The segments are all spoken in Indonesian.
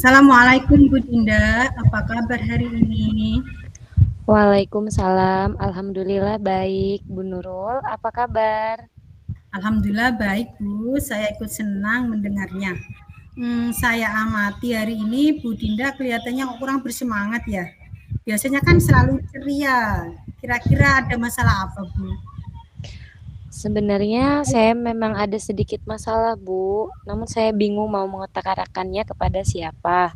Assalamualaikum Bu Dinda, apa kabar hari ini? Waalaikumsalam, alhamdulillah baik. Bu Nurul, apa kabar? Alhamdulillah baik Bu, saya ikut senang mendengarnya. Saya amati hari ini Bu Dinda kelihatannya kurang bersemangat ya. Biasanya kan selalu ceria. Kira-kira ada masalah apa Bu? Sebenarnya saya memang ada sedikit masalah, Bu. Namun saya bingung mau mengutarakannya kepada siapa.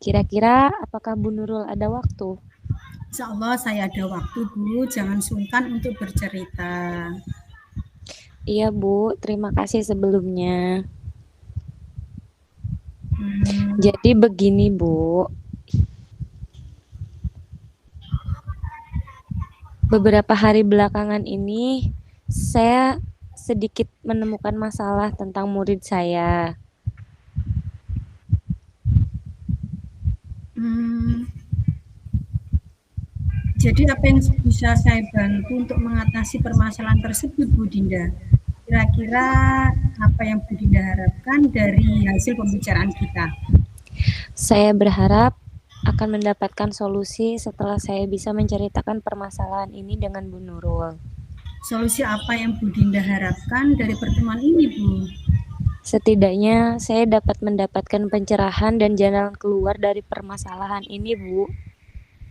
Kira-kira apakah Bu Nurul ada waktu? Insya Allah saya ada waktu Bu, jangan sungkan untuk bercerita. Iya, Bu. Terima kasih sebelumnya. Hmm, Jadi begini, Bu. Beberapa hari belakangan ini saya sedikit menemukan masalah tentang murid saya. hmm, jadi apa yang bisa saya bantu untuk mengatasi permasalahan tersebut Bu Dinda? Kira-kira apa yang Bu Dinda harapkan dari hasil pembicaraan kita? Saya berharap akan mendapatkan solusi setelah saya bisa menceritakan permasalahan ini dengan Bu Nurul. Solusi apa yang Bu Dinda harapkan dari pertemuan ini, Bu? Setidaknya saya dapat mendapatkan pencerahan dan jalan keluar dari permasalahan ini, Bu.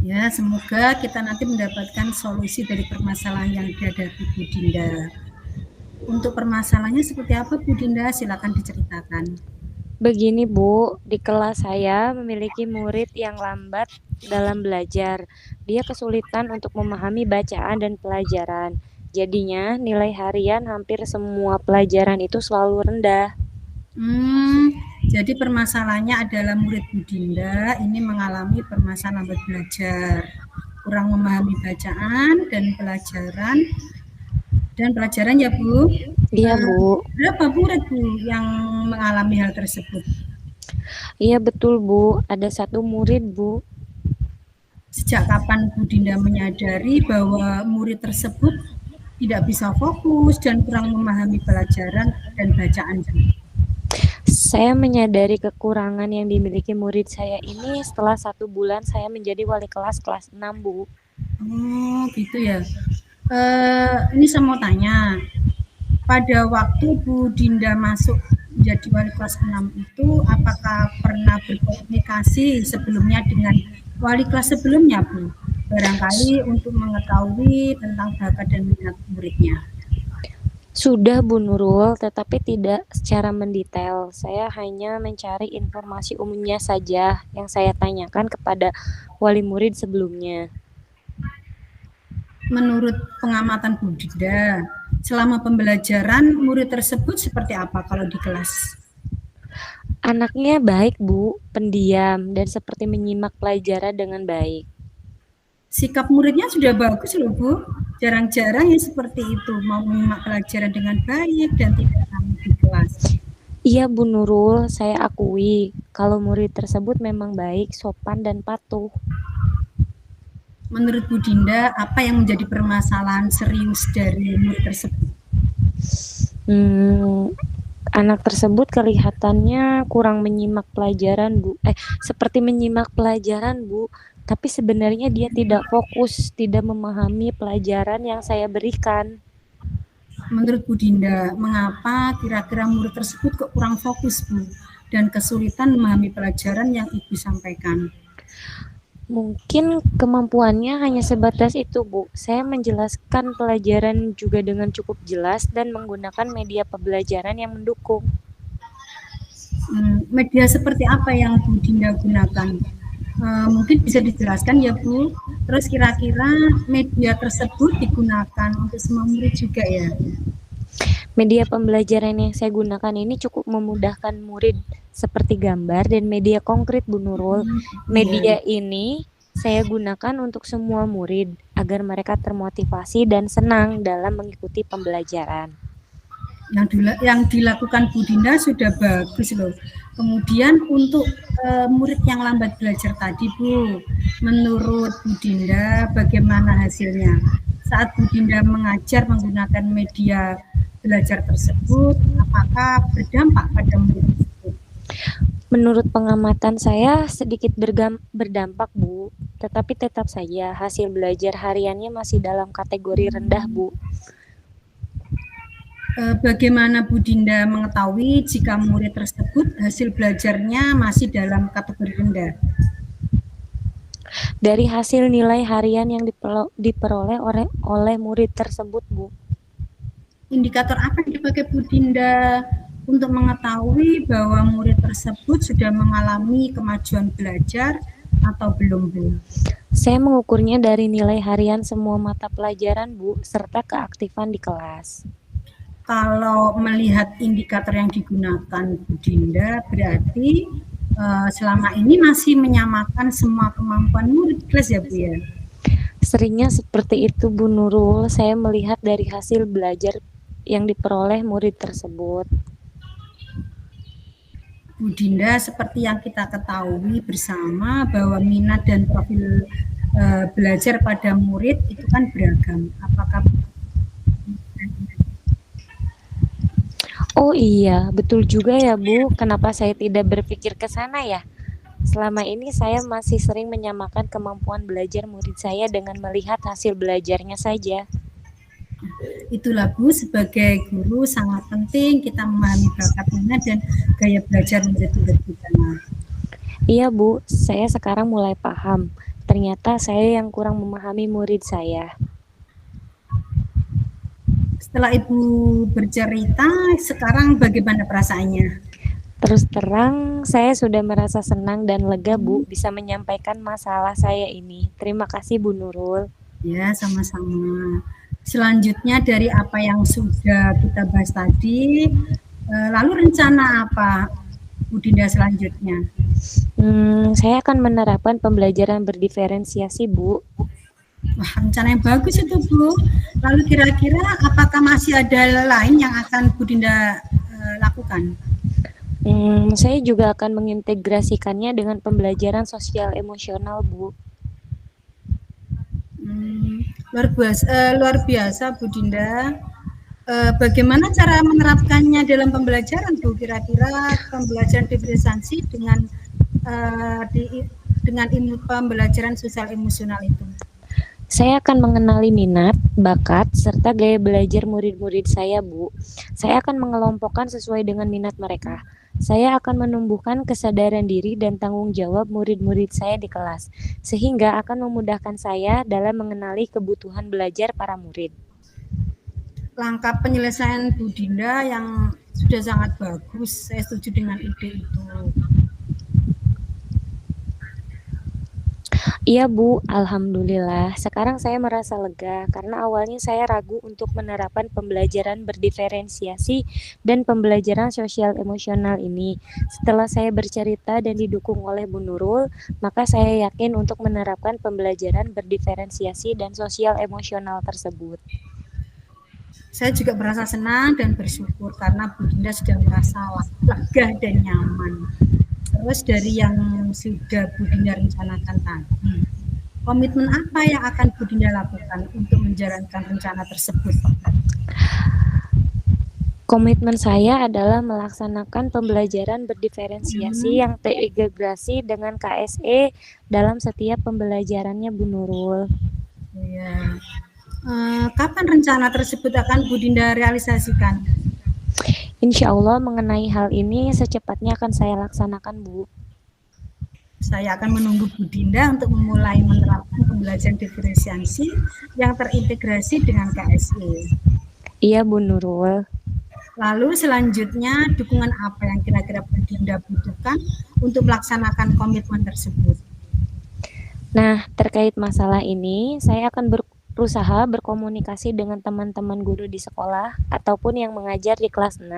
Ya, semoga kita nanti mendapatkan solusi dari permasalahan yang dihadapi Bu Dinda. Untuk permasalahannya seperti apa, Bu Dinda? Silakan diceritakan. Begini, Bu, di kelas saya memiliki murid yang lambat dalam belajar. Dia kesulitan untuk memahami bacaan dan pelajaran. Jadinya, nilai harian hampir semua pelajaran itu selalu rendah. Hmm, jadi permasalahannya adalah murid Bu Dinda ini mengalami permasalahan lambat belajar, kurang memahami bacaan dan pelajaran ya Bu. Iya, Bu. Berapa murid Bu yang mengalami hal tersebut? Iya, betul, Bu. Ada satu murid, Bu. Sejak kapan Bu Dinda menyadari bahwa murid tersebut tidak bisa fokus dan kurang memahami pelajaran dan bacaan? Saya menyadari kekurangan yang dimiliki murid saya ini setelah 1 bulan saya menjadi wali kelas kelas 6, Bu. Oh, gitu ya. Ini saya mau tanya, pada waktu Bu Dinda masuk menjadi wali kelas 6 itu, apakah pernah berkomunikasi sebelumnya dengan wali kelas sebelumnya, Bu? Barangkali untuk mengetahui tentang bakat dan minat muridnya. Sudah, Bu Nurul, tetapi tidak secara mendetail. Saya hanya mencari informasi umumnya saja yang saya tanyakan kepada wali murid sebelumnya. Menurut pengamatan Bu Dinda, selama pembelajaran murid tersebut seperti apa kalau di kelas? Anaknya baik, Bu, pendiam dan seperti menyimak pelajaran dengan baik. Sikap muridnya sudah bagus loh Bu. Jarang-jarang yang seperti itu, mau menyimak pelajaran dengan baik dan tidak ramai di kelas. Iya, Bu Nurul, saya akui kalau murid tersebut memang baik, sopan, dan patuh. Menurut Bu Dinda, apa yang menjadi permasalahan serius dari murid tersebut? Hmm, Anak tersebut kelihatannya kurang menyimak pelajaran, Bu. Seperti menyimak pelajaran, Bu. Tapi sebenarnya dia tidak fokus, tidak memahami pelajaran yang saya berikan. Menurut Bu Dinda, mengapa kira-kira murid tersebut kok kurang fokus Bu dan kesulitan memahami pelajaran yang Ibu sampaikan? Mungkin kemampuannya hanya sebatas itu, Bu. Saya menjelaskan pelajaran juga dengan cukup jelas dan menggunakan media pembelajaran yang mendukung. Media seperti apa yang Bu Dinda gunakan? Mungkin bisa dijelaskan ya Bu. Terus kira-kira media tersebut digunakan untuk semua murid juga ya? Media pembelajaran yang saya gunakan ini cukup memudahkan murid seperti gambar dan media konkret, Bu Nurul. Iya. Media ini saya gunakan untuk semua murid agar mereka termotivasi dan senang dalam mengikuti pembelajaran. Yang dilakukan Bu Dinda sudah bagus loh. Kemudian untuk murid yang lambat belajar tadi Bu, menurut Bu Dinda bagaimana hasilnya? Saat Bu Dinda mengajar menggunakan media belajar tersebut, apakah berdampak pada murid tersebut? Menurut pengamatan saya sedikit berdampak, Bu. Tetapi tetap saja hasil belajar hariannya masih dalam kategori rendah, Bu. Bagaimana Bu Dinda mengetahui jika murid tersebut hasil belajarnya masih dalam kategori rendah? Dari hasil nilai harian yang diperoleh oleh murid tersebut, Bu. Indikator apa yang dipakai Bu Dinda untuk mengetahui bahwa murid tersebut sudah mengalami kemajuan belajar atau belum, Bu? Saya mengukurnya dari nilai harian semua mata pelajaran, Bu, serta keaktifan di kelas. Kalau melihat indikator yang digunakan Bu Dinda, berarti selama ini masih menyamakan semua kemampuan murid kelas ya Bu ya? Seringnya seperti itu, Bu Nurul. Saya melihat dari hasil belajar yang diperoleh murid tersebut. Bu Dinda, seperti yang kita ketahui bersama bahwa minat dan profil belajar pada murid itu kan beragam. Apakah Oh iya, betul juga ya, Bu. Kenapa saya tidak berpikir ke sana ya? Selama ini saya masih sering menyamakan kemampuan belajar murid saya dengan melihat hasil belajarnya saja. itulah Bu, sebagai guru sangat penting kita memahami bakat minat dan gaya belajar murid-murid kita. Iya, Bu, saya sekarang mulai paham. Ternyata saya yang kurang memahami murid saya. Setelah Ibu bercerita, sekarang bagaimana perasaannya? Terus terang, saya sudah merasa senang dan lega, Bu, bisa menyampaikan masalah saya ini. Terima kasih, Bu Nurul. Ya, sama-sama. Selanjutnya dari apa yang sudah kita bahas tadi, lalu rencana apa Bu Dinda selanjutnya? Saya akan menerapkan pembelajaran berdiferensiasi, Bu. Wah, rencana yang bagus itu Bu. Lalu kira-kira apakah masih ada lain yang akan Bu Dinda lakukan? Saya juga akan mengintegrasikannya dengan pembelajaran sosial emosional, Bu. Luar biasa Bu Dinda. Bagaimana cara menerapkannya dalam pembelajaran Bu? Kira-kira pembelajaran diferensiasi dengan ilmu pembelajaran sosial emosional itu? Saya akan mengenali minat, bakat, serta gaya belajar murid-murid saya, Bu. Saya akan mengelompokkan sesuai dengan minat mereka. Saya akan menumbuhkan kesadaran diri dan tanggung jawab murid-murid saya di kelas, sehingga akan memudahkan saya dalam mengenali kebutuhan belajar para murid. Langkah penyelesaian Bu Dinda yang sudah sangat bagus. Saya setuju dengan ide itu. Iya, Bu, alhamdulillah. Sekarang saya merasa lega karena awalnya saya ragu untuk menerapkan pembelajaran berdiferensiasi dan pembelajaran sosial emosional ini. Setelah saya bercerita dan didukung oleh Bu Nurul, maka saya yakin untuk menerapkan pembelajaran berdiferensiasi dan sosial emosional tersebut. Saya juga merasa senang dan bersyukur karena Bu Dinda sudah merasa lega dan nyaman. Terus dari yang sudah Bu Dinda rencanakan tadi, komitmen apa yang akan Bu Dinda lakukan untuk menjalankan rencana tersebut? Komitmen saya adalah melaksanakan pembelajaran berdiferensiasi yang terintegrasi dengan KSE dalam setiap pembelajarannya, Bu Nurul. Ya. Kapan rencana tersebut akan Bu Dinda realisasikan? Insya Allah mengenai hal ini secepatnya akan saya laksanakan, Bu. Saya akan menunggu Bu Dinda untuk memulai menerapkan pembelajaran diferensiasi yang terintegrasi dengan KSE. Iya, Bu Nurul. Lalu selanjutnya dukungan apa yang kira-kira Bu Dinda butuhkan untuk melaksanakan komitmen tersebut? Nah, terkait masalah ini, saya akan berusaha berkomunikasi dengan teman-teman guru di sekolah ataupun yang mengajar di kelas 6.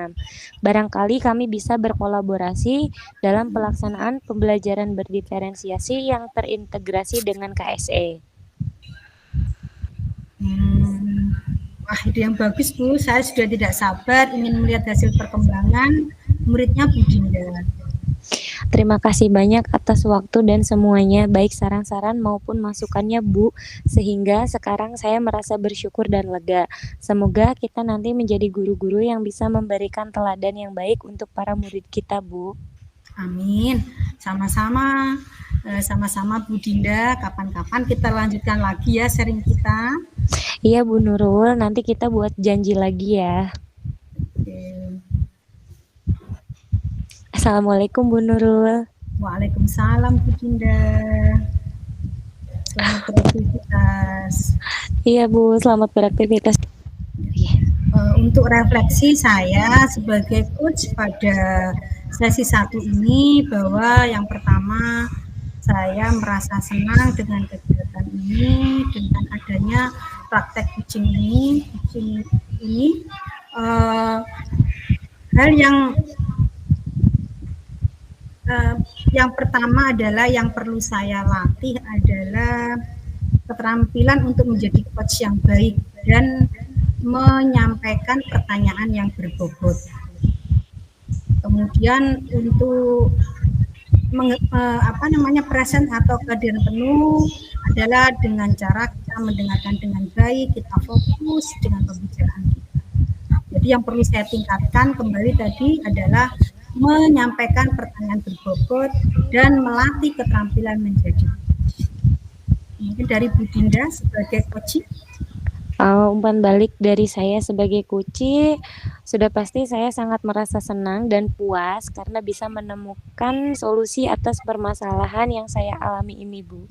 Barangkali kami bisa berkolaborasi dalam pelaksanaan pembelajaran berdiferensiasi yang terintegrasi dengan KSE. Wah, ide yang bagus Bu. Saya sudah tidak sabar ingin melihat hasil perkembangan muridnya Bu Dinda. Terima kasih banyak atas waktu dan semuanya, baik saran-saran maupun masukannya, Bu. Sehingga sekarang saya merasa bersyukur dan lega. Semoga kita nanti menjadi guru-guru yang bisa memberikan teladan yang baik untuk para murid kita, Bu. Amin. Sama-sama, sama-sama Bu Dinda. Kapan-kapan kita lanjutkan lagi ya sharing kita. Iya Bu Nurul, nanti kita buat janji lagi ya. Oke. Assalamualaikum Bu Nurul. Waalaikumsalam Bu Dinda. Selamat beraktivitas. Iya Bu, selamat beraktivitas. Untuk refleksi saya sebagai coach pada sesi 1 ini bahwa yang pertama saya merasa senang dengan kegiatan ini, dengan adanya praktek coaching ini hal yang pertama adalah yang perlu saya latih adalah keterampilan untuk menjadi coach yang baik dan menyampaikan pertanyaan yang berbobot. Kemudian untuk present atau kehadiran penuh adalah dengan cara kita mendengarkan dengan baik, kita fokus dengan pembicaraan kita. Jadi yang perlu saya tingkatkan kembali tadi adalah menyampaikan pertanyaan berbobot dan melatih keterampilan menjadi coach. Mungkin dari Bu Dinda sebagai coach. Umpan balik dari saya sebagai kuci, sudah pasti saya sangat merasa senang dan puas karena bisa menemukan solusi atas permasalahan yang saya alami ini, Bu.